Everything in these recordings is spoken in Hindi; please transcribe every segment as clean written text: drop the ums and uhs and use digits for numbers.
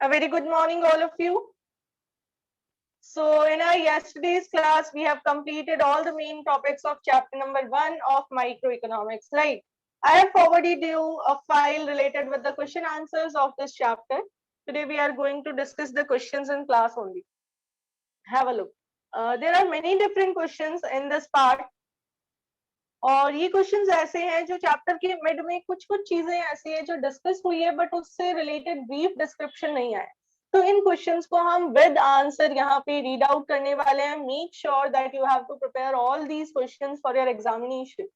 A very good morning, all of you. So, in our yesterday's class, we have completed all the main topics of chapter number 1 of microeconomics, right? I have forwarded you a file related with the question answers of this chapter. Today, we are going to discuss the questions in class only. Have a look. There are many different questions in this part. और ये क्वेश्चंस ऐसे हैं जो चैप्टर के मिड में कुछ कुछ चीजें ऐसी है जो डिस्कस हुई है बट उससे रिलेटेड ब्रीफ डिस्क्रिप्शन नहीं आया, तो इन क्वेश्चंस को हम विद आंसर यहाँ पे रीड आउट करने वाले हैं. Make sure that you have to prepare all these questions for your examination.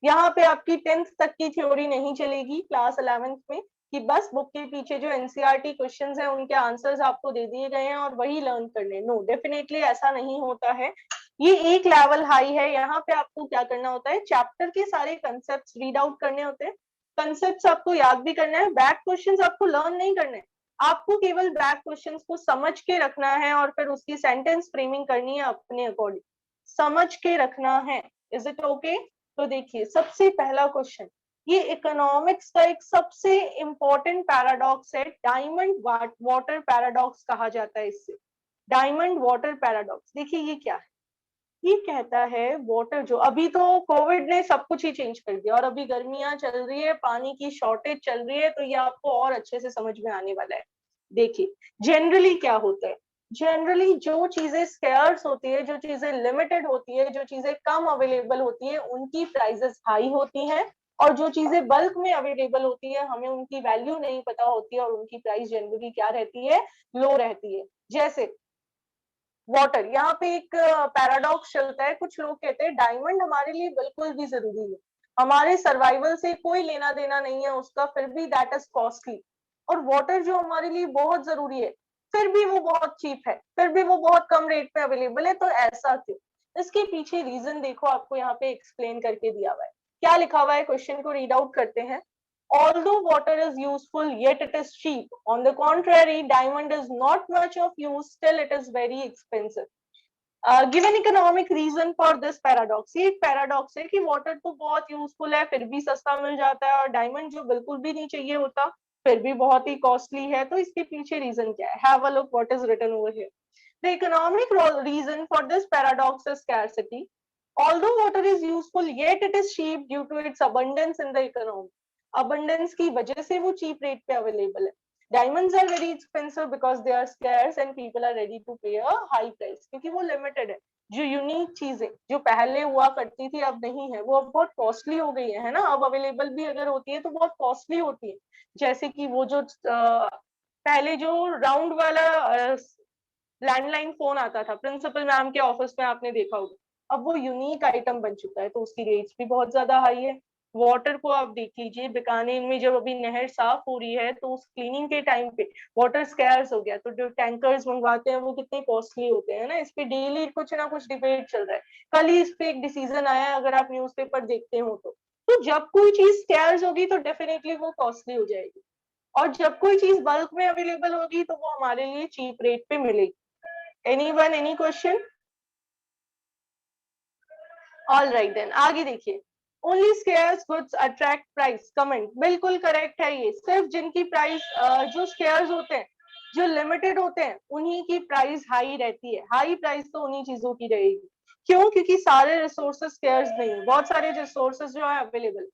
यहाँ पे आपकी 10th तक की थ्योरी नहीं चलेगी क्लास 11th में कि बस बुक के पीछे जो एनसीईआरटी क्वेश्चंस हैं उनके आंसर्स आपको दे दिए गए हैं और वही लर्न करने. नो, डेफिनेटली ऐसा नहीं होता है. ये एक लेवल हाई है. यहाँ पे आपको क्या करना होता है, चैप्टर के सारे कंसेप्ट रीड आउट करने होते हैं. कंसेप्ट आपको याद भी करना है. बैक क्वेश्चंस आपको लर्न नहीं करने, आपको केवल बैक क्वेश्चंस को समझ के रखना है और फिर उसकी सेंटेंस फ्रेमिंग करनी है अपने अकॉर्डिंग. समझ के रखना है. Is it okay? तो देखिए, सबसे पहला क्वेश्चन, ये इकोनॉमिक्स का एक सबसे इंपॉर्टेंट पैराडॉक्स है. डायमंड वाटर पैराडॉक्स कहा जाता है इससे. डायमंड वाटर पैराडॉक्स, देखिए ये क्या है. ये कहता है वाटर, जो अभी तो कोविड ने सब कुछ ही चेंज कर दिया और अभी गर्मियां चल रही है, पानी की शॉर्टेज चल रही है, तो ये आपको और अच्छे से समझ में आने वाला है. देखिए जनरली क्या होता है, जनरली जो चीजें स्केर्स होती है, जो चीजें लिमिटेड होती है, जो चीजें कम अवेलेबल होती है, उनकी प्राइसेस हाई होती हैं. और जो चीजें बल्क में अवेलेबल होती है, हमें उनकी वैल्यू नहीं पता होती है और उनकी प्राइस जनरली क्या रहती है, लो रहती है. जैसे वाटर, यहाँ पे एक पैराडॉक्स चलता है. कुछ लोग कहते हैं डायमंड हमारे लिए बिल्कुल भी जरूरी है, हमारे सर्वाइवल से कोई लेना देना नहीं है उसका, फिर भी दैट इज कॉस्टली. और वाटर जो हमारे लिए बहुत जरूरी है, फिर भी वो बहुत चीप है, फिर भी वो बहुत कम रेट पे अवेलेबल है. तो ऐसा क्यों? इसके पीछे रीजन देखो, आपको यहाँ पे एक्सप्लेन करके दिया हुआ है. क्या लिखा हुआ है, क्वेश्चन को रीड आउट करते हैं. Although water is useful, yet it is cheap. On the contrary, diamond is not much of use, still it is very expensive. Given economic reason for this paradox. ये एक पैराडॉक्स है कि वाटर तो बहुत यूजफुल है फिर भी सस्ता मिल जाता है, और डायमंड जो बिल्कुल भी नहीं चाहिए होता फिर भी बहुत ही कॉस्टली है. तो इसके पीछे रीजन क्या है? Have a look what is written over here. The economic reason for this paradox is scarcity. Although water is useful, yet it is cheap due to its abundance in the economy. Abundance की वजह से वो cheap rate पे available है. Diamonds are very expensive because they are scarce and people are ready to pay a high price. क्योंकि वो limited है. जो यूनिक चीजें जो पहले हुआ करती थी अब नहीं है, वो अब बहुत कॉस्टली हो गई है ना. अब अवेलेबल भी अगर होती है तो बहुत कॉस्टली होती है. जैसे कि वो जो पहले जो राउंड वाला लैंडलाइन फोन आता था प्रिंसिपल मैम के ऑफिस में, आपने देखा होगा, अब वो यूनिक आइटम बन चुका है, तो उसकी रेट्स भी बहुत ज्यादा हाई है. वाटर को आप देख लीजिए, बीकानेर में जब अभी नहर साफ हो रही है तो उस क्लीनिंग के टाइम पे वाटर स्कैर्स हो गया, तो जो टैंकर्स मंगवाते हैं वो कितने कॉस्टली होते हैं ना. इस पे डेली कुछ ना कुछ डिबेट चल रहा है. कल ही इस पे एक डिसीजन आया है, अगर आप न्यूज़पेपर देखते हो तो जब कोई चीज स्कैर्स होगी तो डेफिनेटली वो कॉस्टली हो जाएगी, और जब कोई चीज बल्क में अवेलेबल होगी तो वो हमारे लिए चीप रेट पे मिलेगी. Anyone, any question? All right then, आगे देखिए. Only scarce goods attract price. Comment बिल्कुल करेक्ट है. ये सिर्फ जिनकी प्राइस जो स्केयर्स होते हैं, जो लिमिटेड होते हैं, उन्हीं की प्राइस हाई रहती है. हाई प्राइस तो उन्हीं चीजों की रहेगी. क्यों? क्योंकि सारे रिसोर्सेज स्केयर्स नहीं है, बहुत सारे रिसोर्सेज जो है अवेलेबल.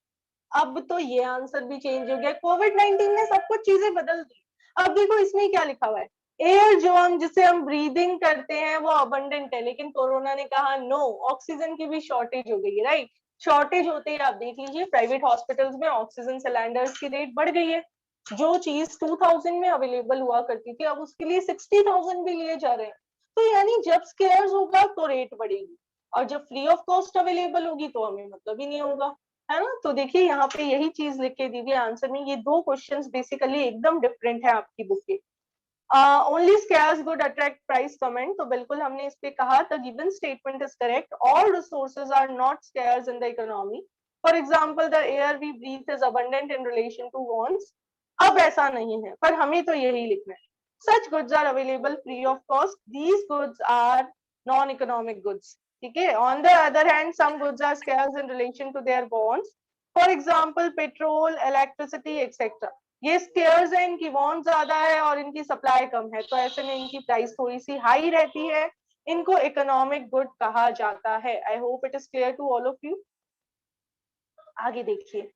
अब तो ये आंसर भी चेंज हो गया. कोविड-19 ने सब कुछ चीजें बदल दी. अब देखो इसमें क्या लिखा हुआ है, एयर जो हम जिसे हम ब्रीदिंग करते हैं वो अबंडेंट है, लेकिन कोरोना ने कहा नो, ऑक्सीजन की भी शॉर्टेज हो गई है. राइट, शॉर्टेज होते ही आप देख लीजिए प्राइवेट हॉस्पिटल्स में ऑक्सीजन सिलेंडर्स की रेट बढ़ गई है. जो चीज 2000 में अवेलेबल हुआ करती थी अब उसके लिए 60,000 भी लिए जा रहे हैं. तो यानी जब स्केयर्स होगा तो रेट बढ़ेगी, और जब फ्री ऑफ कॉस्ट अवेलेबल होगी तो हमें मतलब ही नहीं होगा, है ना. तो देखिए यहाँ पे यही चीज लिख के दी हुई आंसर में. ये दो क्वेश्चंस बेसिकली एकदम डिफरेंट है आपकी बुक के. Only scarce good attract price. Comment, तो बिल्कुल हमने इस पे कहा the given statement is correct. All resources are not scarce in the economy. For example the air we breathe is abundant in relation to wants. अब ऐसा नहीं है, पर हमें तो यही लिखना है. Such goods are available free of cost. These goods are non economic goods. ठीक है. On the other hand some goods are scarce in relation to their wants. For example petrol, electricity, etcetera. ये स्केयर्स है, इनकी वांट ज्यादा है और इनकी सप्लाई कम है, तो ऐसे में इनकी प्राइस थोड़ी सी हाई रहती है। इनको इकोनॉमिक गुड कहा जाता है। I hope it is clear to all of you. आगे देखिए,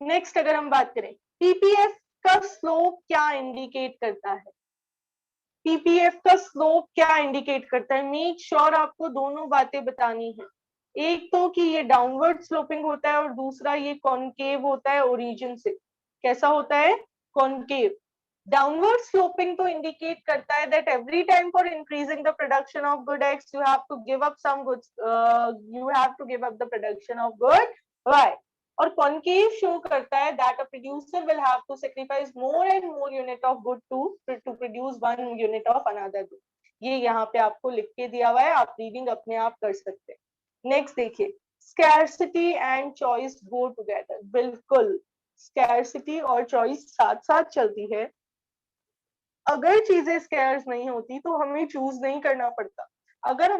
नेक्स्ट अगर हम बात करें, पीपीएफ का स्लोप क्या इंडिकेट करता है? पीपीएफ का स्लोप क्या इंडिकेट करता है? मेक श्योर आपको दोनों बातें बतानी है। एक तो कि ये डाउनवर्ड स्लोपिंग होता है और दूसरा ये कॉनकेव होता है ओरिजिन से। कैसा होता है? कॉनकेव। डाउनवर्ड स्लोपिंग तो इंडिकेट करता है that every time for increasing the production of good X you have to give up some goods, you have to give up the production of good Y. और कॉनकेव शो करता है that a producer will have to sacrifice more and more unit of good to produce one unit of another good. ये यहाँ पे आपको लिख के दिया हुआ है, आप रीडिंग अपने आप कर सकते हैं। नेक्स्ट देखिए, scarcity and choice go together. बिल्कुल, स्कैर्सिटी और चॉइस साथ साथ चलती है। अगर चीजें स्कैर्स नहीं होती तो हमें चूज नहीं करना पड़ता। अगर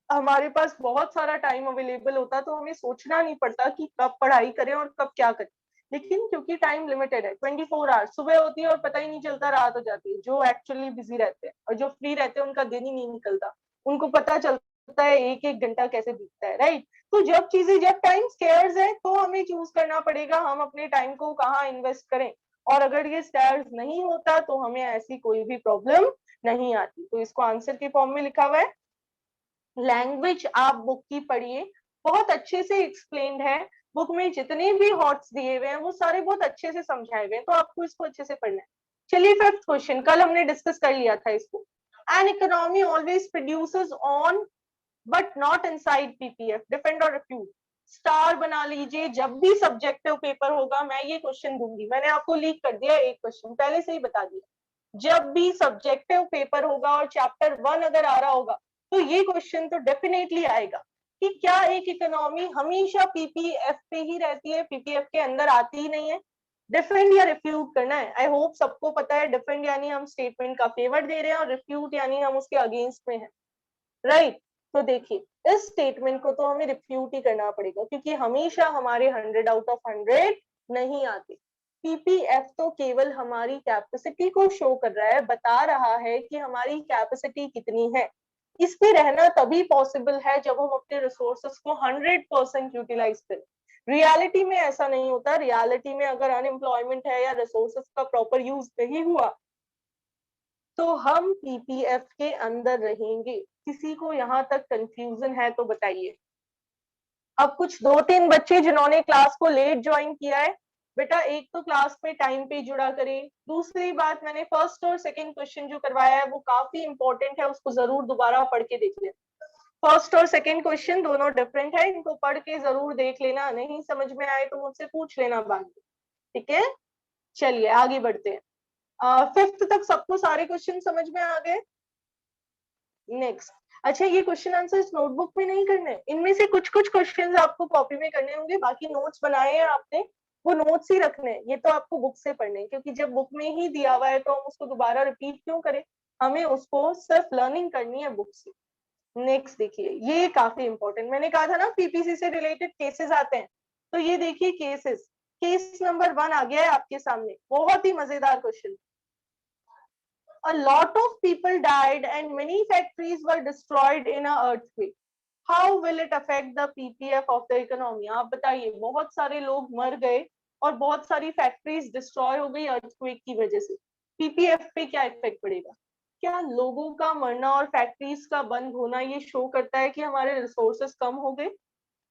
हमारे पास बहुत सारा टाइम अवेलेबल होता तो हमें सोचना नहीं पड़ता कि कब पढ़ाई करें और कब क्या करें। लेकिन क्योंकि टाइम लिमिटेड है, 24 आवर्स, सुबह होती है और पता ही नहीं चलता रात हो जाती है। जो एक्चुअली बिजी रहते हैं और जो फ्री रहते हैं उनका दिन ही नहीं निकलता, उनको पता चलता है एक एक घंटा कैसे बीतता है, राइट। तो जब टाइम स्केयर्स है तो हमें चूज करना पड़ेगा हम अपने टाइम को कहाँ इन्वेस्ट करें। और अगर ये स्केयर्स नहीं होता तो हमें ऐसी कोई भी प्रॉब्लम नहीं आती। तो इसको आंसर के फॉर्म में लिखा हुआ है। लैंग्वेज आप बुक की पढ़िए, बहुत अच्छे से एक्सप्लेन्ड है। बुक में जितने भी हॉट्स दिए हुए हैं वो सारे बहुत अच्छे से समझाए हुए हैं, तो आपको इसको अच्छे से पढ़ना है। चलिए फिफ्थ क्वेश्चन, कल हमने डिस्कस कर लिया था इसको। An economy always produces on but not inside PPF, defend और रिफ्यूज। स्टार बना लीजिए, जब भी सब्जेक्टिव पेपर होगा मैं ये क्वेश्चन दूंगी। मैंने आपको लीक कर दिया एक क्वेश्चन, पहले से ही बता दिया। जब भी सब्जेक्टिव पेपर होगा और चैप्टर 1 अगर आ रहा होगा तो ये क्वेश्चन तो डेफिनेटली आएगा कि क्या एक इकोनॉमी हमेशा पीपीएफ पे ही रहती है, पीपीएफ के अंदर आती ही नहीं है। डिफेंड या रिफ्यूट करना है। आई होप सबको पता है, डिफेंड यानी हम स्टेटमेंट का फेवर दे रहे हैं और रिफ्यूट यानी हम उसके अगेंस्ट में हैं, राइट। तो देखिए, इस स्टेटमेंट को तो हमें रिफ्यूट ही करना पड़ेगा क्योंकि हमेशा हमारे 100 आउट ऑफ 100 नहीं आते। पीपीएफ तो केवल हमारी कैपेसिटी को शो कर रहा है, बता रहा है कि हमारी कैपेसिटी कितनी है। इस पे रहना तभी पॉसिबल है जब हम अपने रिसोर्सेस को 100% यूटिलाइज करें। रियलिटी में ऐसा नहीं होता। रियलिटी में अगर अनएम्प्लॉयमेंट है या रिसोर्सेस का प्रॉपर यूज नहीं हुआ तो हम पीपीएफ के अंदर रहेंगे। किसी को यहाँ तक कंफ्यूजन है तो बताइए। अब कुछ 2-3 बच्चे जिन्होंने क्लास को लेट ज्वाइन किया है, बेटा एक तो क्लास में टाइम पे जुड़ा करें। दूसरी बात, मैंने फर्स्ट और सेकंड क्वेश्चन जो करवाया है वो काफी इंपॉर्टेंट है, उसको जरूर दोबारा पढ़ के देख लेना। फर्स्ट और सेकंड क्वेश्चन दोनों डिफरेंट है, इनको पढ़ के जरूर देख लेना। नहीं समझ में आए तो मुझसे पूछ लेना बाद में, ठीक है। चलिए आगे बढ़ते हैं। फिफ्थ तक सबको सारे क्वेश्चन समझ में आ गए? नेक्स्ट, अच्छा ये क्वेश्चन आंसर्स नोटबुक में नहीं करने, इनमें से कुछ कुछ क्वेश्चंस आपको कॉपी में करने होंगे, बाकी नोट्स बनाए हैं आपने वो नोट्स ही रखने हैं। ये तो आपको बुक से पढ़ने हैं क्योंकि जब बुक में ही दिया हुआ है तो हम उसको दोबारा रिपीट क्यों करें, हमें उसको सिर्फ लर्निंग करनी है बुक से। नेक्स्ट देखिए, ये काफी इंपॉर्टेंट, मैंने कहा था ना पीपीसी से रिलेटेड केसेस आते हैं, तो ये देखिए केसेस। केस नंबर 1 आ गया है आपके सामने, बहुत ही मजेदार question. A lot of people died and many factories were destroyed in a earthquake. How will it affect the PPF of the economy? आप बताइए, बहुत सारे लोग मर गए और बहुत सारी फैक्ट्रीज डिस्ट्रॉय हो गई अर्थक्वेक की वजह से। पीपीएफ पे क्या इफेक्ट पड़ेगा? क्या लोगों का मरना और फैक्ट्रीज का बंद होना ये शो करता है कि हमारे रिसोर्सेस कम हो गए?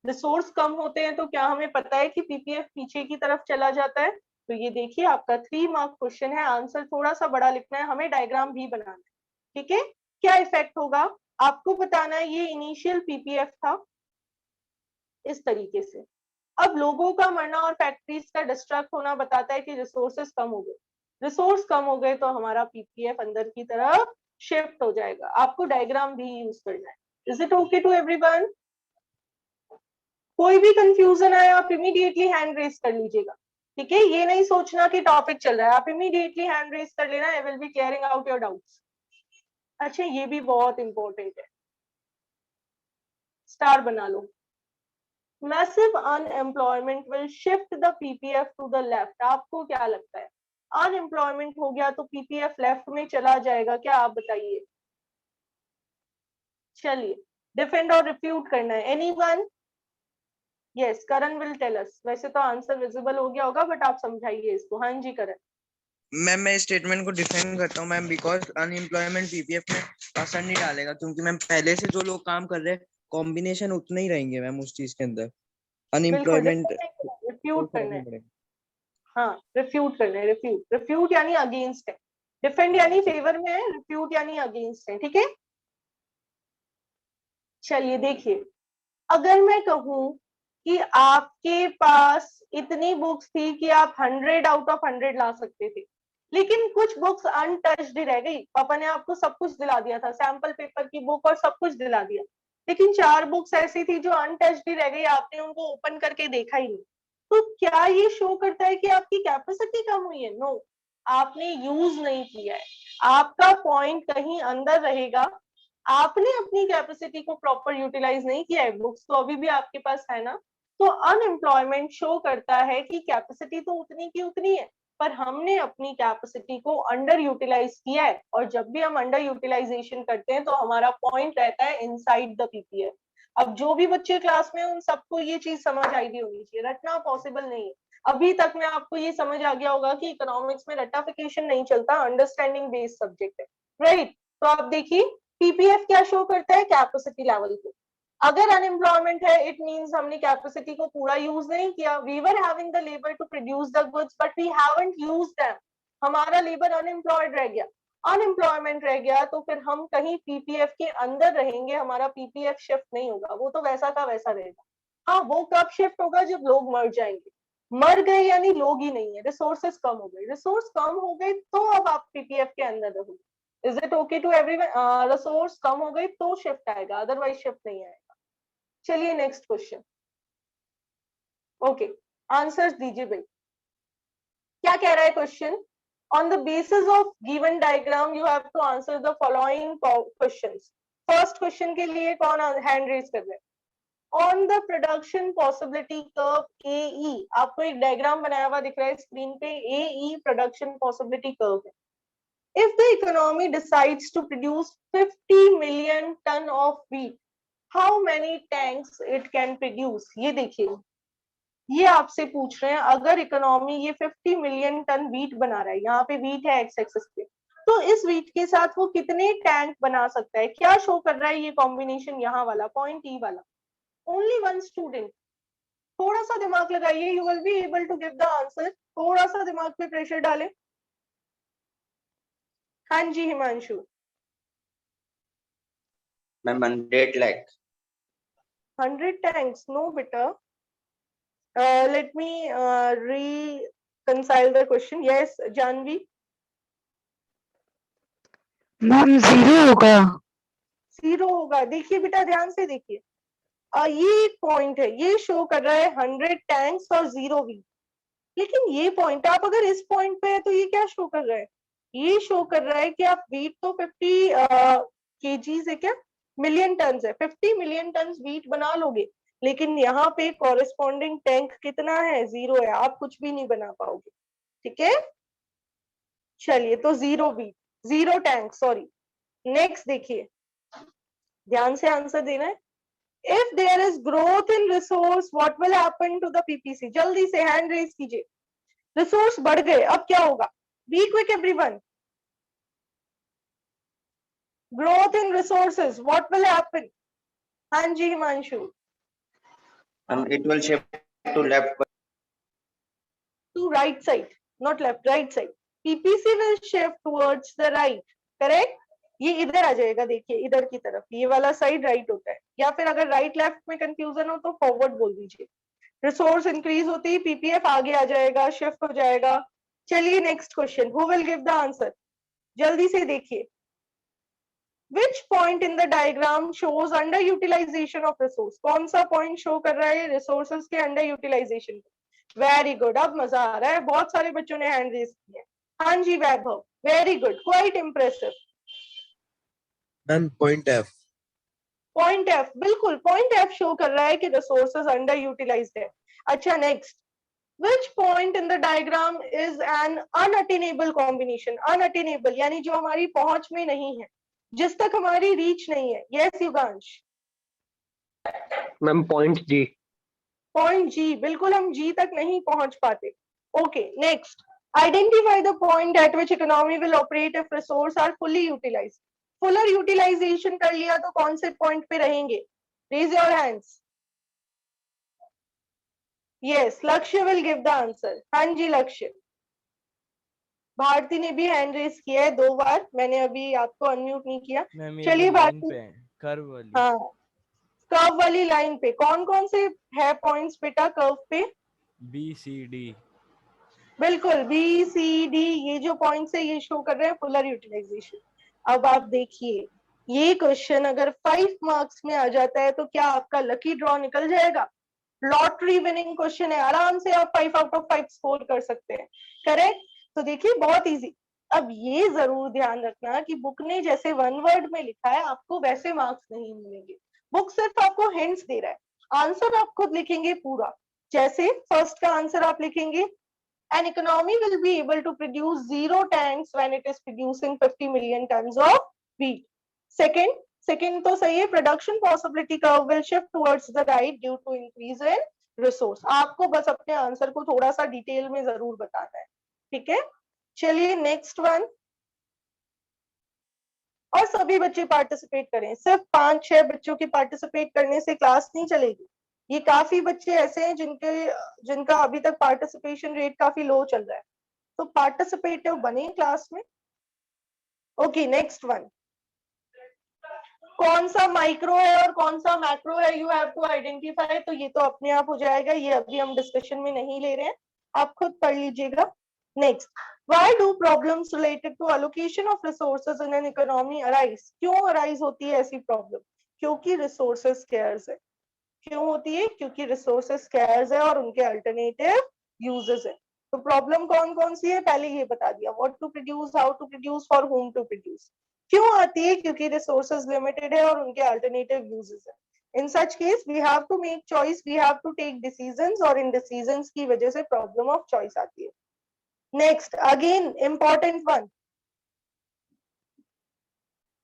रिसोर्स कम होते हैं तो क्या हमें पता है कि पीपीएफ पीछे की तरफ चला जाता है? तो ये देखिए आपका 3 मार्क क्वेश्चन है, आंसर थोड़ा सा बड़ा लिखना है, हमें डायग्राम भी बनाना है, ठीक है। क्या इफेक्ट होगा आपको बताना है। ये इनिशियल पीपीएफ था इस तरीके से। अब लोगों का मरना और फैक्ट्रीज का डिस्ट्रक्ट होना बताता है कि रिसोर्सेस कम हो गए। रिसोर्स कम हो गए तो हमारा पीपीएफ अंदर की तरफ शिफ्ट हो जाएगा। आपको डायग्राम भी यूज करना है। Is it okay to everyone? कोई भी कंफ्यूजन आए आप इमीडिएटली हैंड रेस कर लीजिएगा, ठीक है। ये नहीं सोचना कि टॉपिक चल रहा है, आप इमीडिएटली हैंड रेस कर लेना। I will be clearing out your doubts. अच्छा ये भी बहुत इंपॉर्टेंट है, स्टार बना लो। Massive unemployment will shift the PPF to the left. आपको क्या लगता है, अनएम्प्लॉयमेंट हो गया तो पीपीएफ लेफ्ट में चला जाएगा क्या, आप बताइए। चलिए डिफेंड और रिफ्यूट करना है, anyone? Yes, Karan will tell us. वैसे तो आंसर विजिबल हो गया होगा बट आप समझाइए इसको। हाँ जी करण। मैम मैं स्टेटमेंट को डिफेंड करता हूँ मैम, बिकॉज अनएम्प्लॉयमेंट पीपीएफ में असर नहीं डालेगा, क्योंकि मैम पहले से जो लोग काम कर रहे हैं कॉम्बिनेशन उतने ही रहेंगे मैम उस चीज के अंदर। बिल्कुल अनएम्प्लॉयमेंट कोई रिफ्यूट फर्क करना नहीं है। पड़ेगा। हाँ रिफ्यूट करना है, रिफ्यूट, रिफ्यूट यानी अगेंस्ट है, डिफेंड यानी फेवर में है, रिफ्यूट यानी अगेंस्ट है, ठीक है। चलिए देखिए, अगर मैं कहूं कि आपके पास इतनी बुक्स थी कि आप 100 आउट ऑफ 100 ला सकते थे, लेकिन कुछ बुक्स अनटच्ड रह गई, पापा ने आपको सब कुछ दिला दिया था, सैंपल पेपर की बुक और सब कुछ दिला दिया, लेकिन 4 बुक्स ऐसी थी जो अनटच्ड रह गई, आपने उनको ओपन करके देखा ही नहीं, तो क्या ये शो करता है कि आपकी कैपेसिटी कम हुई है? नो, आपने यूज नहीं किया है, आपका पॉइंट कहीं अंदर रहेगा, आपने अपनी कैपेसिटी को प्रॉपर यूटिलाइज नहीं किया है। बुक्स तो अभी भी आपके पास है ना, तो अनएम्प्लॉयमेंट शो करता है कि कैपेसिटी तो उतनी की उतनी है, पर हमने अपनी कैपेसिटी को अंडर यूटिलाइज किया है, और जब भी हम अंडर यूटिलाइजेशन करते हैं तो हमारा पॉइंट रहता है इनसाइड द पीपीएफ। अब जो भी बच्चे क्लास में उन सबको ये चीज समझ आई भी होनी चाहिए, रटना पॉसिबल नहीं है। अभी तक में आपको ये समझ आ गया होगा कि इकोनॉमिक्स में रटाफिकेशन नहीं चलता, अंडरस्टैंडिंग बेस्ड सब्जेक्ट है, राइट। तो आप देखिए पीपीएफ क्या शो करता है, कैपेसिटी लेवल को। अगर अनएम्प्लॉयमेंट है इट मींस हमने कैपेसिटी को पूरा यूज नहीं किया, we were having the labour to produce the goods but we haven't used them, हमारा लेबर अनएम्प्लॉयड रह गया, अनएम्प्लॉयमेंट रह गया, तो फिर हम कहीं पीपीएफ के अंदर रहेंगे, हमारा पीपीएफ शिफ्ट नहीं होगा, वो तो वैसा का वैसा रहेगा। हाँ वो कब शिफ्ट होगा, जब लोग मर जाएंगे, मर गए यानी लोग ही नहीं है, रिसोर्सेस कम हो गए, रिसोर्स कम हो गए तो अब आप पीपीएफ के अंदर रहोगे। Is it okay to everyone? Resource कम हो गई तो शिफ्ट आएगा, अदरवाइज शिफ्ट नहीं आएगा। चलिए नेक्स्ट क्वेश्चन। ओके, आंसर्स दीजिए भाई, क्या कह रहा है question. On the basis of given diagram, you have to answer the following questions. First question के लिए कौन हैंड रेज कर रहा है? On the production possibility curve AE, आपको एक डायग्राम बनाया हुआ दिख रहा है स्क्रीन पे, AE production possibility curve है। If the economy decides to produce 50 million ton of wheat, how many tanks it can produce? ये देखिए, ये आपसे पूछ रहे हैं अगर इकोनॉमी ये 50 मिलियन टन वीट बना रहा है, यहाँ पे वीट है एक्स एक्सिस पे, तो इस वीट के साथ वो कितने टैंक बना सकता है? क्या शो कर रहा है ये कॉम्बिनेशन, यहाँ वाला पॉइंट ई वाला? ओनली वन स्टूडेंट, थोड़ा सा दिमाग लगाइए, you will be able to give the answer, थोड़ा सा दिमाग पे प्रेशर डाले। हाँ जी Himanshu. Ma'am 100 lakh. 100 tanks? No बेटा, let me reconcile the question. Yes, Janvi. मैम 0 होगा। 0 होगा? देखिए बेटा ध्यान से देखिए, ये एक पॉइंट है, ये शो कर रहा है 100 टैंक्स और 0 वीट, लेकिन ये पॉइंट, आप अगर इस पॉइंट पे है तो ये क्या शो कर रहा है? ये शो कर रहा है कि आप वीट तो 50 केजीज है क्या, मिलियन टन है, 50 मिलियन टन वीट बना लोगे, लेकिन यहाँ पे कॉरेस्पॉन्डिंग टैंक कितना है? 0 है, आप कुछ भी नहीं बना पाओगे, ठीक है। चलिए तो 0 वीट, 0 टैंक, सॉरी। नेक्स्ट देखिए, ध्यान से आंसर देना है। If there is growth in resource, what will happen to the PPC? जल्दी से हैंड रेज कीजिए। रिसोर्स बढ़ गए, अब क्या होगा? Be quick everyone. Growth in resources, what will happen? हाँ जी Himanshu. It will shift to left. To right side, not left, right side. PPC will shift towards the right, correct? ये इधर आ जाएगा, देखिए इधर की तरफ, ये वाला साइड राइट होता है, या फिर अगर राइट लेफ्ट में कंफ्यूजन हो तो फॉरवर्ड बोल दीजिए। रिसोर्स इंक्रीज होती है पीपीएफ आगे आ जाएगा, शिफ्ट हो जाएगा। चलिए next question, who will give the answer? जल्दी से देखिए, which point in the diagram shows underutilization of resource? कौन सा पॉइंट शो कर रहा है रिसोर्सेज के अंडर यूटिलाइजेशन? वेरी गुड, अब मजा आ रहा है, बहुत सारे बच्चों ने हैंड रेज किए। हाँ जी Vaibhav, very good, quite impressive. Ma'am point F. Point F, बिल्कुल पॉइंट एफ शो कर रहा है कि रिसोर्सेज अंडर यूटिलाइज्ड है। अच्छा next, which point in the diagram is an unattainable combination? unattainable यानी जो हमारी पहुंच में नहीं है, जिस तक हमारी रीच नहीं है। Yes Yugansh. Ma'am point G. Point G, बिल्कुल हम जी तक नहीं पहुंच पाते। Okay next, identify the point at which economy will operate if resource are fully utilised. Fuller utilisation कर लिया तो कौन से पॉइंट पे रहेंगे? Raise your hands. Yes, Lakshya will give the answer. हाँ जी लक्ष्य। भारती ने भी हैंड रेस किया है 2 बार, मैंने अभी आपको अनम्यूट नहीं किया। मैम ये चलिए जो लाइन भारती। पे है कर्व वाली। हाँ, कर्व वाली लाइन पे कौन कौन से है पॉइंट्स बेटा कर्व पे? BCD। बिल्कुल BCD, ये जो पॉइंट्स है ये शो कर रहे हैं फुलर यूटिलाइजेशन। अब आप देखिए, ये क्वेश्चन अगर 5 मार्क्स में आ जाता है तो क्या आपका लकी ड्रॉ निकल जाएगा? लॉटरी विनिंग क्वेश्चन है, आराम से आप 5 आउट ऑफ 5 स्कोर कर सकते हैं। करेक्ट? तो देखिए बहुत इजी। अब ये जरूर ध्यान रखना कि बुक ने जैसे 1 वर्ड में लिखा है आपको वैसे मार्क्स नहीं मिलेंगे। बुक सिर्फ आपको हिंट्स दे रहा है, आंसर आप खुद लिखेंगे पूरा। जैसे फर्स्ट का आंसर आप लिखेंगे, an economy will be able to produce 0 tanks when it is producing 50 million tons of wheat. Second तो सही है, production possibility curve will shift towards the right due to increase in resource। आपको बस अपने आंसर को थोड़ा सा डिटेल में जरूर बताना है, ठीक है? चलिए नेक्स्ट वन, और सभी बच्चे पार्टिसिपेट करें, सिर्फ 5-6 बच्चों के पार्टिसिपेट करने से क्लास नहीं चलेगी। ये काफी बच्चे ऐसे हैं जिनका अभी तक पार्टिसिपेशन रेट काफी लो चल रहा है, तो पार्टिसिपेटिव बने क्लास में। ओके नेक्स्ट वन, कौन सा माइक्रो है और कौन सा मैक्रो है, यू हैव टू आइडेंटिफाई। तो ये तो अपने आप हो जाएगा, ये अभी हम डिस्कशन में नहीं ले रहे हैं, आप खुद पढ़ लीजिएगा। Next, why do problems related to allocation of resources in an economy arise? क्यों arise होती है ऐसी प्रॉब्लम? क्योंकि resources scarce है। क्यों होती है? क्योंकि resources scarce है और उनके alternative uses है। तो प्रॉब्लम कौन कौन सी है पहले ये बता दिया, what to produce, how to produce, for whom to produce। क्यों आती है? क्योंकि resources limited है और उनके alternative uses है। In such case we have to make choice, we have to take decisions, और इन decisions की वजह से problem of choice आती है। Next, again important one,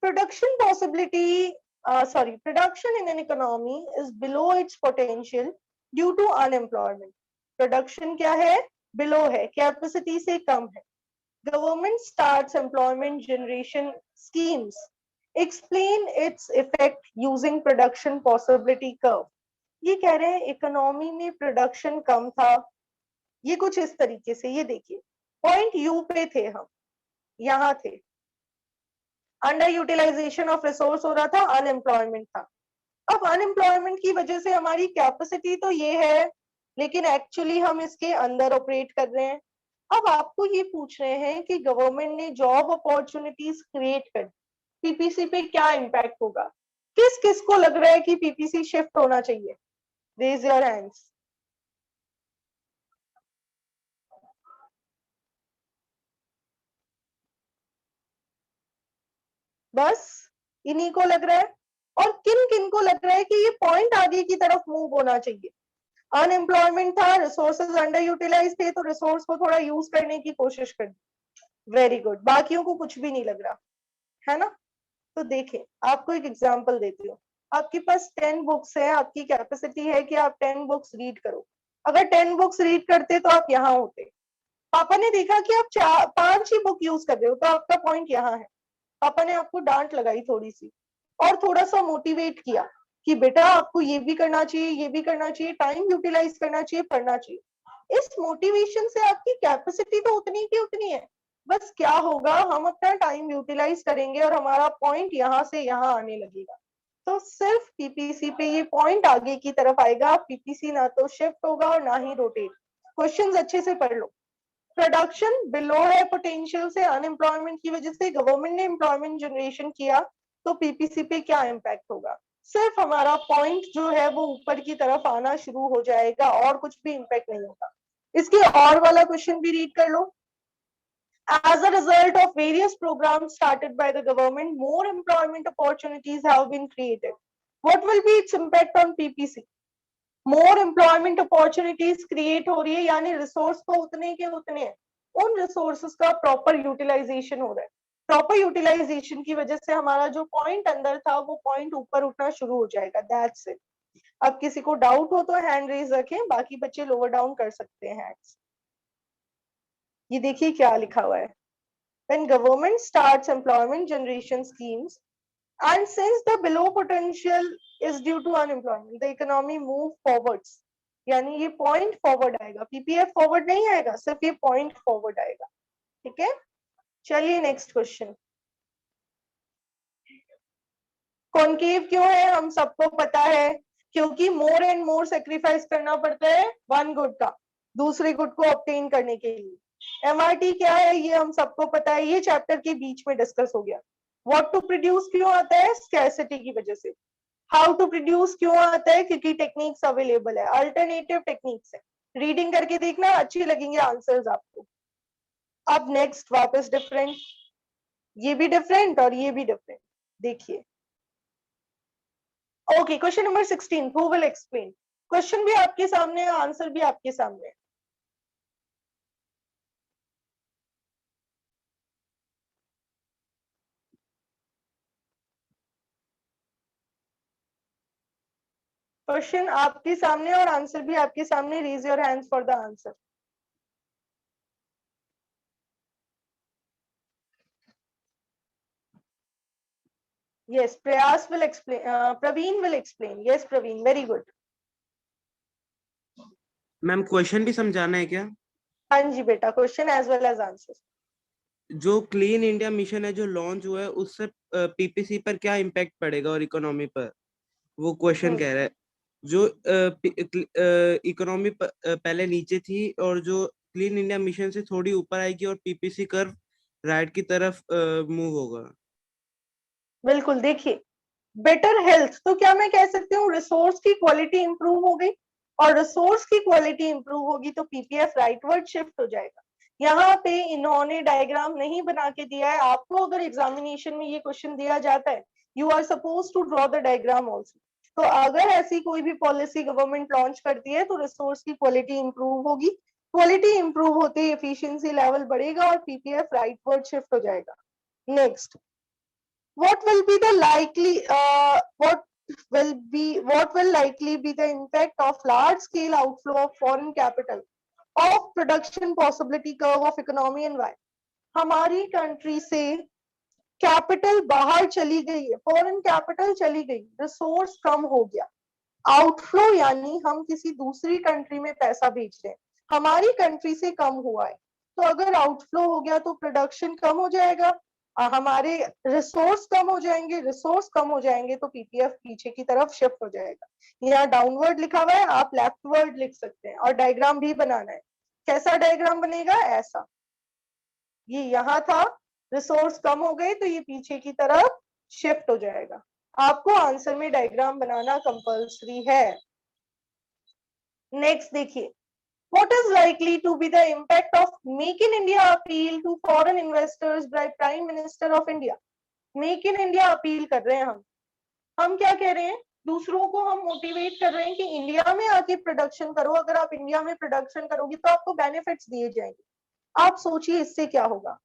production possibility, production in an economy is below its potential due to unemployment। Production क्या है? Below है, capacity से कम है। Government starts employment generation schemes, explain its effect using production possibility curve। ये कह रहे हैं इकोनॉमी में प्रोडक्शन कम था, ये कुछ इस तरीके से, ये देखिए पॉइंट यू पे थे हम, यहाँ थे, अंडर यूटिलाइजेशन ऑफ रिसोर्स हो रहा था, अनएम्प्लॉयमेंट था। अब अनएम्प्लॉयमेंट की वजह से हमारी कैपेसिटी तो ये है, लेकिन एक्चुअली हम इसके अंदर ऑपरेट कर रहे हैं। अब आपको ये पूछ रहे हैं कि गवर्नमेंट ने जॉब अपॉर्चुनिटीज क्रिएट कर, पीपीसी पे क्या इम्पैक्ट होगा? किस किस को लग रहा है कि पीपीसी शिफ्ट होना चाहिए? Raise your hands. बस इन्हीं को लग रहा है, और किन किन को लग रहा है कि ये पॉइंट आगे की तरफ मूव होना चाहिए? अनएम्प्लॉयमेंट था, रिसोर्सेज अंडर यूटिलाइज थे, तो रिसोर्स को थोड़ा यूज करने की कोशिश कर दी। वेरी गुड, बाकियों को कुछ भी नहीं लग रहा है ना? तो देखें, आपको एक एग्जांपल देती हूँ। आपके पास 10 बुक्स है, आपकी कैपेसिटी है कि आप 10 बुक्स रीड करो। अगर 10 बुक्स रीड करते तो आप यहाँ होते। पापा ने देखा कि आप 5 ही बुक यूज कर रहे हो, तो आपका पॉइंट यहाँ है। पापा ने आपको डांट लगाई थोड़ी सी, और थोड़ा सा मोटिवेट किया कि बेटा आपको ये भी करना चाहिए, ये भी करना चाहिए, टाइम यूटिलाइज करना चाहिए, पढ़ना चाहिए। इस मोटिवेशन से आपकी कैपेसिटी तो उतनी की उतनी है, बस क्या होगा, हम अपना टाइम यूटिलाइज करेंगे और हमारा पॉइंट यहाँ से यहाँ आने लगेगा। तो सिर्फ पीपीसी पे ये पॉइंट आगे की तरफ आएगा, पीपीसी ना तो शिफ्ट होगा और ना ही रोटेट। क्वेश्चंस अच्छे से पढ़ लो। प्रोडक्शन बिलो है पोटेंशियल से, अनएम्प्लॉयमेंट की वजह से गवर्नमेंट ने एम्प्लॉयमेंट जनरेशन किया, तो पीपीसी पे क्या इम्पैक्ट होगा? सिर्फ हमारा पॉइंट जो है वो ऊपर की तरफ आना शुरू हो जाएगा, और कुछ भी इम्पैक्ट नहीं होगा। इसके और वाला क्वेश्चन भी रीड कर लो। As a result of various programs started by the government, more employment opportunities have been created. What will be its impact on PPC? More employment opportunities create हो रही है, यानी रिसोर्स तो उतने के उतने हैं, उन रिसोर्सेज का प्रॉपर यूटिलाइजेशन हो रहा है। प्रॉपर यूटिलाइजेशन की वजह से हमारा जो पॉइंट अंदर था वो पॉइंट ऊपर उठना शुरू हो जाएगा। That's it. अब किसी को डाउट हो तो हैंड रेज रखें, बाकी बच्चे लोअर डाउन कर सकते हैं हैंड्स। ये देखिए क्या लिखा हुआ है, when government starts employment generation schemes and since the below potential is due to unemployment, the economy move forwards। यानी ये पॉइंट फॉरवर्ड आएगा, पीपीएफ फॉरवर्ड नहीं आएगा, सिर्फ ये पॉइंट फॉरवर्ड आएगा। ठीक है, चलिए नेक्स्ट क्वेश्चन। कॉन्केव क्यों है हम सबको पता है, क्योंकि मोर एंड मोर सेक्रीफाइस करना पड़ता है वन गुड का दूसरे गुड को ऑब्टेन करने के लिए। एमआरटी क्या है ये हम सबको पता है, ये चैप्टर के बीच में डिस्कस हो गया। व्हाट टू प्रोड्यूस क्यों आता है, स्कैर्सिटी की वजह से। हाउ टू प्रोड्यूस क्यों आता है, क्योंकि टेक्निक्स अवेलेबल है, अल्टरनेटिव टेक्निक्स है। रीडिंग करके देखना, अच्छी लगेंगे आंसर्स आपको। अब नेक्स्ट वापस डिफरेंट, ये भी डिफरेंट और ये भी डिफरेंट। देखिए okay, question number 16, who will explain. Question भी आपके सामने है, आंसर भी आपके सामने है। क्वेश्चन आपके सामने और आंसर भी आपके सामने। Raise your hands for the answer. Yes, Prayas will explain. Praveen will explain. Yes, Praveen, very good. Ma'am question भी समझाना है क्या? हाँ जी बेटा, question as well as answer. जो क्लीन इंडिया मिशन है जो लॉन्च हुआ है उससे पीपीसी पर क्या इम्पैक्ट पड़ेगा और इकोनॉमी पर, वो क्वेश्चन कह रहा है। जो इकोनॉमी पहले नीचे थी और जो क्लीन इंडिया मिशन से थोड़ी ऊपर आएगी और पीपीसी कर्व राइट की तरफ मूव होगा। बिल्कुल, देखिए बेटर हेल्थ, तो क्या मैं कह सकती हूँ रिसोर्स की क्वालिटी इंप्रूव हो गई, और रिसोर्स की क्वालिटी इंप्रूव होगी तो पीपीएफ राइटवर्ड शिफ्ट हो जाएगा। यहाँ पे इन्होंने डायग्राम नहीं बना के दिया है आपको, अगर एग्जामिनेशन में ये क्वेश्चन दिया जाता है you are suppose to draw the diagram also. तो अगर ऐसी कोई भी पॉलिसी गवर्नमेंट लॉन्च करती है तो रिसोर्स की क्वालिटी इंप्रूव होगी, क्वालिटी इंप्रूव होते ही एफिशिएंसी लेवल बढ़ेगा और पीपीएफ राइटवर्ड शिफ्ट हो जाएगा। Next, what will be the likely what will likely be the impact of large scale outflow of foreign capital of production possibility curve of economy and why। हमारी कंट्री से कैपिटल बाहर चली गई है, फॉरेन कैपिटल चली गई, रिसोर्स कम हो गया। आउटफ्लो यानी हम किसी दूसरी कंट्री में पैसा भेज रहे हैं, हमारी कंट्री से कम हुआ है, तो अगर आउटफ्लो हो गया तो प्रोडक्शन कम हो जाएगा, हमारे रिसोर्स कम हो जाएंगे, रिसोर्स कम हो जाएंगे तो पीपीएफ पीछे की तरफ शिफ्ट हो जाएगा। यहाँ डाउनवर्ड लिखा हुआ है, आप लेफ्टवर्ड लिख सकते हैं, और डायग्राम भी बनाना है। कैसा डायग्राम बनेगा, ऐसा, ये यहाँ था, रिसोर्स कम हो गए तो ये पीछे की तरफ शिफ्ट हो जाएगा। आपको आंसर में डायग्राम बनाना कंपल्सरी है। नेक्स्ट देखिए, what is likely to be the impact of Make in India appeal to foreign investors by Prime Minister of India। Make in India appeal कर रहे हैं हम क्या कह रहे हैं, दूसरों को हम मोटिवेट कर रहे हैं कि इंडिया में आके प्रोडक्शन करो, अगर आप इंडिया में प्रोडक्शन करोगे तो आपको बेनिफिट्स दिए जाएंगे। आप सोचिए इससे क्या होगा,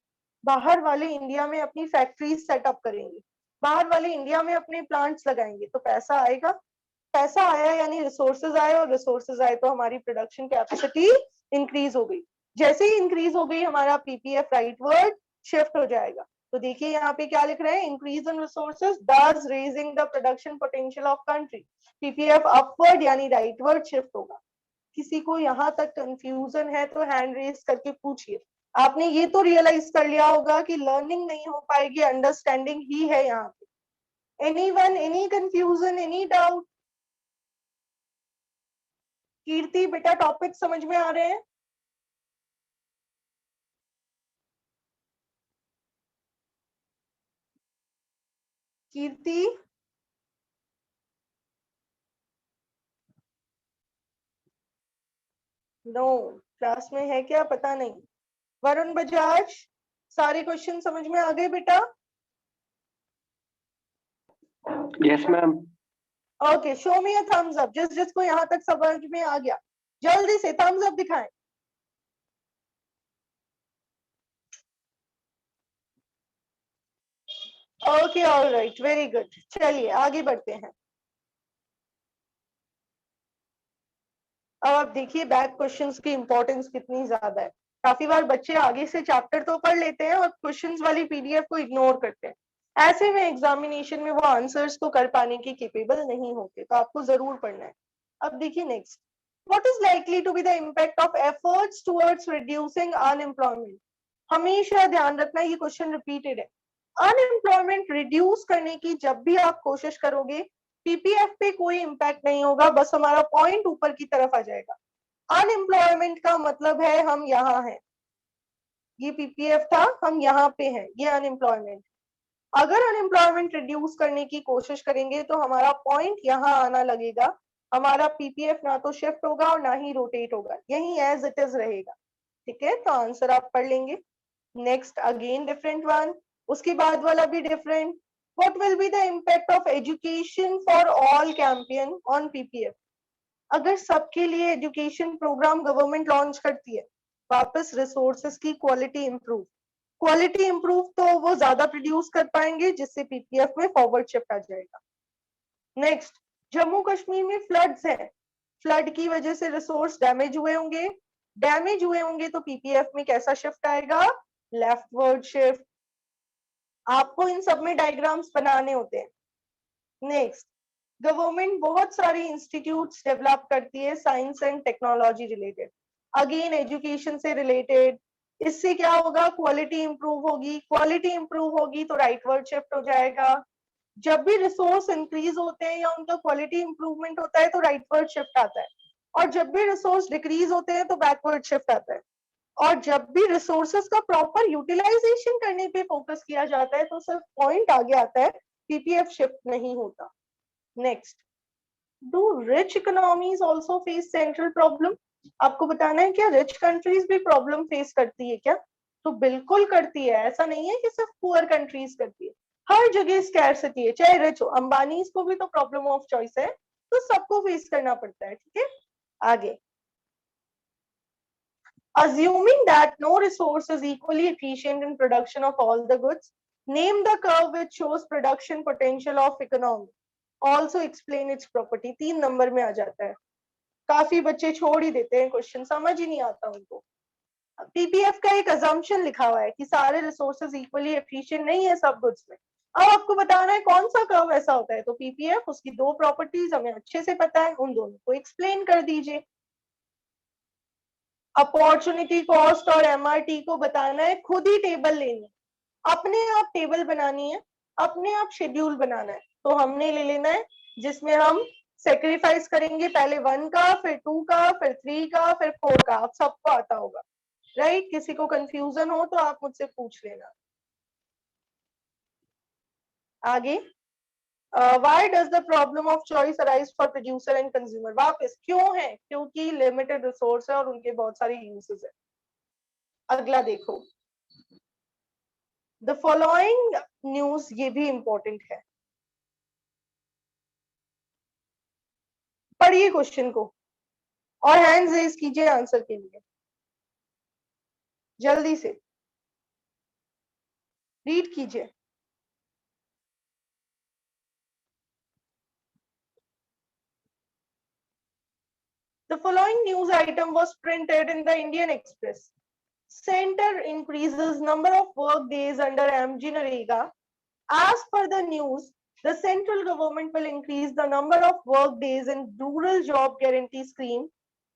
बाहर वाले इंडिया में अपनी फैक्ट्रीज सेटअप करेंगे, बाहर वाले इंडिया में अपने प्लांट्स लगाएंगे, तो पैसा आएगा, पैसा आया यानी रिसोर्सेज आए, और रिसोर्सेज आए तो हमारी प्रोडक्शन कैपेसिटी इंक्रीज हो गई। जैसे ही इंक्रीज हो गई हमारा पीपीएफ राइटवर्ड शिफ्ट हो जाएगा। तो देखिए यहाँ पे क्या लिख रहे हैं, increase in resources thus raising the production potential of country, PPF upward यानी राइटवर्ड शिफ्ट होगा। किसी को यहाँ तक कंफ्यूजन है तो हैंड रेज करके पूछिए। आपने ये तो रियलाइज कर लिया होगा कि लर्निंग नहीं हो पाएगी, अंडरस्टैंडिंग ही है यहाँ पे। Anyone, any confusion, any doubt. Kirti बेटा टॉपिक समझ में आ रहे हैं? कीर्ति, नो, क्लास में है क्या पता नहीं। वरुण बजाज, सारे क्वेश्चन समझ में आ गए बेटा? Yes ma'am. Okay, show me a thumbs up, जिसको यहाँ तक समझ में आ गया जल्दी से थम्स अप दिखाएं। Okay, alright, very good. चलिए आगे बढ़ते हैं। अब आप देखिए बैक क्वेश्चंस की इंपॉर्टेंस कितनी ज्यादा है। काफी बार बच्चे आगे से चैप्टर तो पढ़ लेते हैं और क्वेश्चंस वाली पीडीएफ को इग्नोर करते हैं। ऐसे में एग्जामिनेशन में वो आंसर्स को कर पाने के केपेबल नहीं होते, तो आपको जरूर पढ़ना है। अब देखिए next, what is likely to be the impact of efforts towards reducing unemployment. हमेशा ध्यान रखना, ये क्वेश्चन रिपीटेड है। अनएम्प्लॉयमेंट रिड्यूस करने की जब भी आप कोशिश करोगे, पीपीएफ पे कोई इम्पैक्ट नहीं होगा, बस हमारा पॉइंट ऊपर की तरफ आ जाएगा। अनएम्प्लॉयमेंट का मतलब है हम यहाँ हैं, ये पीपीएफ था, हम यहाँ पे हैं, ये अनएम्प्लॉयमेंट। अगर अनएम्प्लॉयमेंट रिड्यूस करने की कोशिश करेंगे तो हमारा पॉइंट यहाँ आना लगेगा, हमारा पीपीएफ ना तो शिफ्ट होगा और ना ही रोटेट होगा, यही एज इट इज रहेगा। ठीक है, तो आंसर आप पढ़ लेंगे। नेक्स्ट अगेन डिफरेंट वन, उसके बाद वाला भी different. What will be the impact of education for all campaign on PPF. अगर सबके लिए एजुकेशन प्रोग्राम गवर्नमेंट लॉन्च करती है, वापस रिसोर्सेस की क्वालिटी इंप्रूव तो वो ज्यादा प्रोड्यूस कर पाएंगे, जिससे पीपीएफ में फॉरवर्ड शिफ्ट आ जाएगा। नेक्स्ट, जम्मू कश्मीर में फ्लड्स है, फ्लड की वजह से रिसोर्स डैमेज हुए होंगे तो पीपीएफ में कैसा शिफ्ट आएगा, लेफ्टवर्ड शिफ्ट। आपको इन सब में डायग्राम्स बनाने होते हैं। नेक्स्ट, गवर्नमेंट बहुत सारी इंस्टीट्यूट्स डेवलप करती है science and technology related, again education से रिलेटेड। इससे क्या होगा, क्वालिटी इंप्रूव होगी तो राइटवर्ड शिफ्ट हो जाएगा। जब भी रिसोर्स इंक्रीज होते हैं या उनका क्वालिटी इंप्रूवमेंट होता है तो राइटवर्ड शिफ्ट आता है, और जब भी रिसोर्स डिक्रीज होते हैं तो बैकवर्ड शिफ्ट आता है। और जब भी रिसोर्सेस का प्रॉपर यूटिलाइजेशन करने पे फोकस किया जाता है तो सिर्फ पॉइंट आगे आता है, पीपीएफ शिफ्ट नहीं होता। Next, do rich economies also face central problem. आपको बताना है क्या रिच कंट्रीज भी प्रॉब्लम फेस करती है क्या? तो बिल्कुल करती है, ऐसा नहीं है कि सिर्फ पुअर कंट्रीज करती है, हर जगह स्कैर्सिटी है, चाहे रिच हो। अंबानी को भी तो प्रॉब्लम ऑफ चॉइस है, तो सबको फेस करना पड़ता है। ठीक है, आगे। Assuming that no resource is equally efficient in production of all the goods, name the curve which shows production potential of economy. Also explain its property. 3 number में आ जाता है। काफी बच्चे छोड़ ही देते हैं, क्वेश्चन समझ ही नहीं आता उनको। पीपीएफ का एक अजम्पशन लिखा हुआ है कि सारे रिसोर्सेज इक्वली एफिशिएंट नहीं है सब गुड्स में। अब आपको बताना है कौन सा कर्व ऐसा होता है, तो पीपीएफ, उसकी 2 प्रॉपर्टीज हमें अच्छे से पता है, उन दोनों को एक्सप्लेन कर दीजिए। अपॉर्चुनिटी कॉस्ट और एमआरटी को बताना है, खुद ही टेबल लेनी, अपने आप टेबल बनानी है, अपने आप शेड्यूल बनाना है। तो हमने ले लेना है जिसमें हम सेक्रीफाइस करेंगे, पहले 1 का, फिर 2 का, फिर 3 का, फिर 4 का। आप सबको आता होगा, राइट? किसी को कंफ्यूजन हो तो आप मुझसे पूछ लेना। आगे, why does the problem of choice arise for producer and consumer? वापस क्यों है? क्योंकि लिमिटेड रिसोर्स है और उनके बहुत सारे यूजेस है। अगला देखो, द फॉलोइंग न्यूज, ये भी इंपॉर्टेंट है, पढ़िए क्वेश्चन को और हैंड्स रेज कीजिए आंसर के लिए, जल्दी से रीड कीजिए। The following news item was printed in the Indian Express. Center increases number of work days under MGNREGA. As per the news, the central government will increase the number of work days in rural job guarantee scheme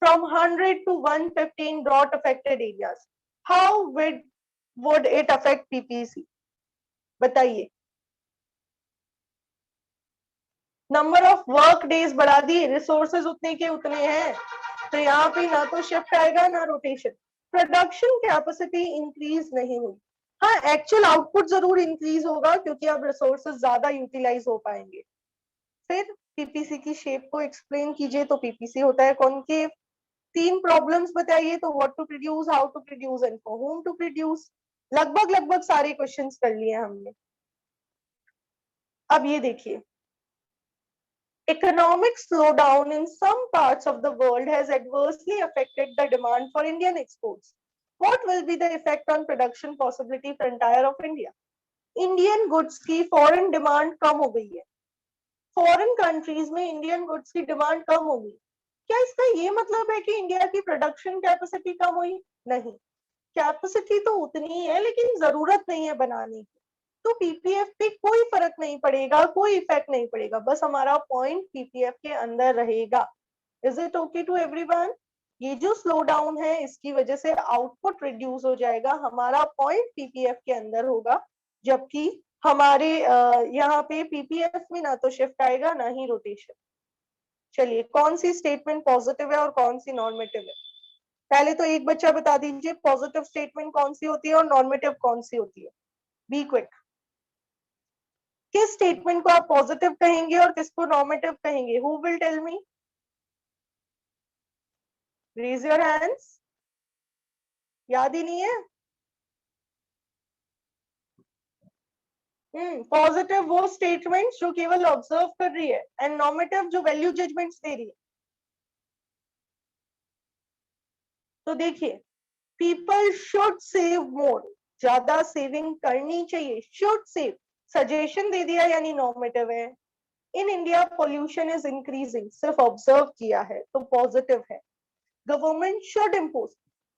from 100 to 115 drought affected areas. How would it affect PPC? बताइए। नंबर ऑफ वर्क डेज बढ़ा दिए, रिसोर्सेज उतने के उतने हैं, तो यहाँ पे ना तो शिफ्ट आएगा ना रोटेशन। प्रोडक्शन कैपेसिटी इंक्रीज नहीं हुई, हाँ एक्चुअल आउटपुट जरूर इंक्रीज होगा क्योंकि अब रिसोर्सेज ज्यादा यूटिलाइज हो पाएंगे। फिर पीपीसी की शेप को एक्सप्लेन कीजिए, तो पीपीसी होता है कॉनकेव। 3 प्रॉब्लम्स बताइए, तो what to produce, how to produce and for whom to produce. लगभग सारे क्वेश्चंस कर लिए हमने। अब ये देखिए, Economic slowdown in some parts of the world has adversely affected the demand for Indian exports. What will be the effect on production possibility frontier of India? Indian goods की foreign demand कम हो गई है. Foreign countries में Indian goods की demand कम हो गई. क्या इसका ये मतलब है कि इंडिया की प्रोडक्शन कैपेसिटी कम हुई? नहीं, कैपेसिटी तो उतनी ही है लेकिन जरूरत नहीं है बनाने की. तो पीपीएफ पे कोई फर्क नहीं पड़ेगा, कोई इफेक्ट नहीं पड़ेगा, बस हमारा पॉइंट पीपीएफ के अंदर रहेगा. Is it okay to everyone? ये जो स्लो डाउन है इसकी वजह से आउटपुट रिड्यूस हो जाएगा, हमारा पॉइंट पीपीएफ के अंदर होगा, जबकि हमारे यहाँ पे पीपीएफ में ना तो शिफ्ट आएगा ना ही रोटेशन. चलिए, कौन सी स्टेटमेंट पॉजिटिव है और कौन सी नॉर्मेटिव है? पहले तो एक बच्चा बता दीजिए पॉजिटिव स्टेटमेंट कौन सी होती है और नॉर्मेटिव कौन सी होती है. Be quick. किस स्टेटमेंट को आप पॉजिटिव कहेंगे और किसको नॉर्मेटिव कहेंगे? Who will tell me? Raise your hands. याद ही नहीं है? पॉजिटिव वो स्टेटमेंट जो केवल ऑब्जर्व कर रही है, एंड नॉर्मेटिव जो वैल्यू जजमेंट्स दे रही है. तो देखिए, पीपल शुड सेव मोर, ज्यादा सेविंग करनी चाहिए. शुड सेव सजेशन दे दिया यानी नॉर्मेटिव है. In India pollution is increasing, सिर्फ ऑब्जर्व किया है तो पॉजिटिव है. Government should impose,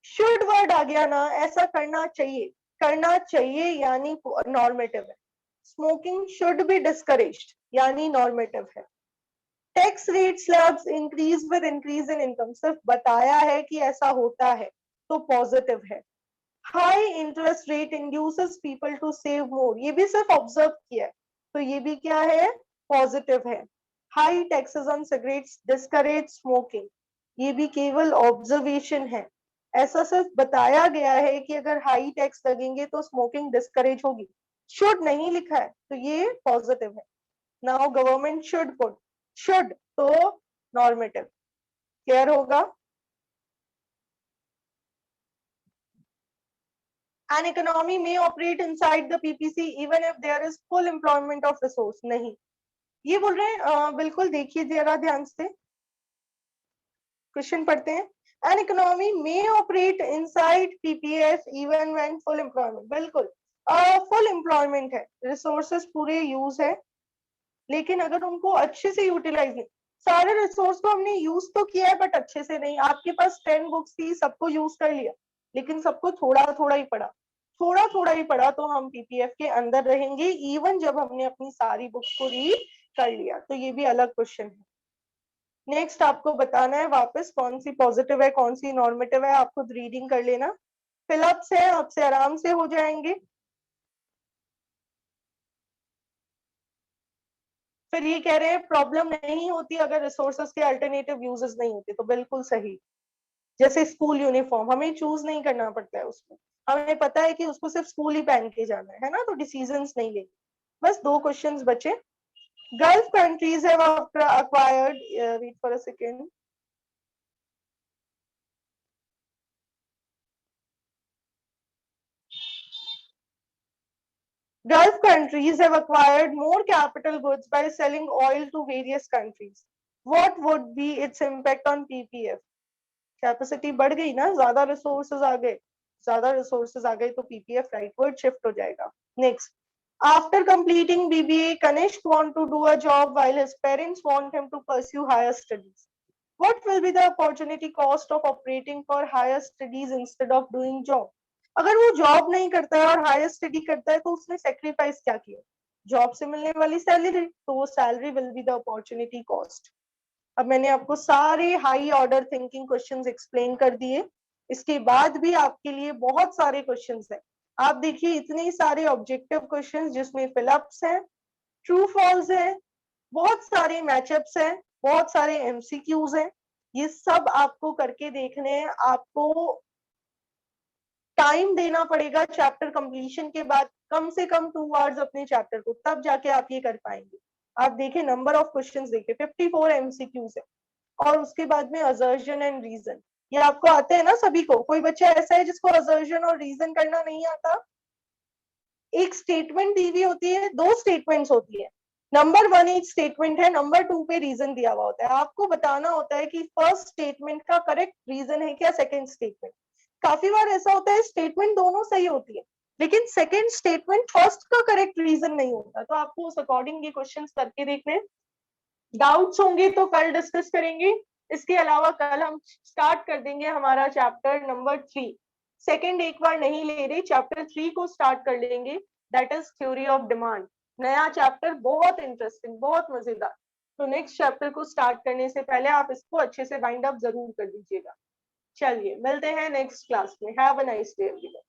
should word आ गया ना, ऐसा करना चाहिए यानी नॉर्मेटिव है. स्मोकिंग शुड बी डिस्करेज्ड यानी नॉर्मेटिव है. Tax rate slabs increase with increase in income, सिर्फ बताया है कि ऐसा होता है तो पॉजिटिव है. High interest rate induces people to save more, ये भी सिर्फ ऑब्जर्व किया है तो ये भी क्या है? पॉजिटिव है. High taxes on cigarettes discourage smoking, ये भी केवल ऑब्जर्वेशन है. ऐसा सिर्फ बताया गया है कि अगर हाई टैक्स लगेंगे तो स्मोकिंग डिस्करेज होगी, शुड नहीं लिखा है तो ये पॉजिटिव है. Now government should put, should तो नॉर्मेटिव. क्लियर होगा? An economy may operate inside the PPC even if there is full employment of resource. नहीं, ये बोल रहे हैं बिल्कुल देखिए जरा ध्यान से, क्वेश्चन पढ़ते हैं. An economy may operate inside PPS even when full employment. बिल्कुल फुल एम्प्लॉयमेंट है, रिसोर्सेस पूरे यूज है, लेकिन अगर उनको अच्छे से यूटिलाइज नहीं, सारे रिसोर्स को हमने यूज तो किया है बट अच्छे से नहीं. आपके पास 10 बुक्स थी, सबको यूज कर लिया, लेकिन सबको थोड़ा थोड़ा ही पढ़ा तो हम पीपीएफ के अंदर रहेंगे इवन जब हमने अपनी सारी बुक्स को रीड कर लिया. तो ये भी अलग क्वेश्चन है. नेक्स्ट आपको बताना है वापस कौन सी पॉजिटिव है कौन सी नॉर्मेटिव है, आप खुद रीडिंग कर लेना. फिलअप्स है, आपसे आराम से हो जाएंगे. फिर ये कह रहे हैं प्रॉब्लम नहीं होती अगर रिसोर्सेज के अल्टरनेटिव यूजेस नहीं होते, तो बिल्कुल सही. जैसे स्कूल यूनिफॉर्म हमें चूज नहीं करना पड़ता है, उसमें हमें पता है कि उसको सिर्फ स्कूल ही पहन के जाना है ना, तो डिसीजंस नहीं लेंगे. बस 2 क्वेश्चंस बचे. Gulf countries have acquired, wait for a second. Gulf countries have acquired more capital goods by selling oil to various countries. What would be its impact on PPF? Capacity बढ़ गई ना, ज्यादा रिसोर्सेज आ गए तो पीपीएफ राइटवर्ड शिफ्ट हो जाएगा. Next, after completing BBA Kanishk want to do a job while his parents want him to pursue higher studies. What will be the opportunity cost of operating for higher studies instead of doing job? अगर वो जॉब नहीं करता है और हायर स्टडी करता है तो उसने सेक्रीफाइस क्या किया? जॉब से मिलने वाली सैलरी, तो वो salary will be the opportunity cost. अब मैंने आपको सारे high order thinking questions explain कर दिए. इसके बाद भी आपके लिए बहुत सारे क्वेश्चंस हैं. आप देखिए इतने सारे ऑब्जेक्टिव क्वेश्चंस जिसमें फिलअप्स हैं, ट्रू फॉल्स है, बहुत सारे मैचअप्स हैं, बहुत सारे एमसीक्यूज हैं. ये सब आपको करके देखने हैं. आपको टाइम देना पड़ेगा चैप्टर कंप्लीशन के बाद, कम से कम 2 आवर्स अपने चैप्टर को, तब जाके आप ये कर पाएंगे. आप देखें नंबर ऑफ क्वेश्चंस देखिए, 54 एमसीक्यूज है, और उसके बाद में असर्शन एंड रीजन. ये आपको आते हैं ना सभी को? कोई बच्चा ऐसा है जिसको असर्शन और रीजन करना नहीं आता? एक स्टेटमेंट दी हुई होती है, 2 स्टेटमेंट्स होती है, नंबर 1 एक स्टेटमेंट है, नंबर 2 पे रीजन दिया हुआ होता है। आपको बताना होता है कि फर्स्ट स्टेटमेंट का करेक्ट रीजन है क्या सेकंड स्टेटमेंट। काफी बार ऐसा होता है स्टेटमेंट दोनों सही होती है लेकिन सेकंड स्टेटमेंट फर्स्ट का करेक्ट रीजन नहीं होता, तो आपको उस अकॉर्डिंग ये क्वेश्चंस करके देखने। डाउट्स होंगे तो कल डिस्कस करेंगे। इसके अलावा कल हम स्टार्ट कर देंगे हमारा चैप्टर नंबर 3। सेकंड एक बार नहीं ले रहे, चैप्टर 3 को स्टार्ट कर लेंगे, that is theory of demand. नया चैप्टर, बहुत इंटरेस्टिंग, बहुत मजेदार। तो नेक्स्ट चैप्टर को स्टार्ट करने से पहले आप इसको अच्छे से वाइंड अप जरूर कर दीजिएगा। चलिए मिलते हैं नेक्स्ट क्लास में। Have a nice day everyone.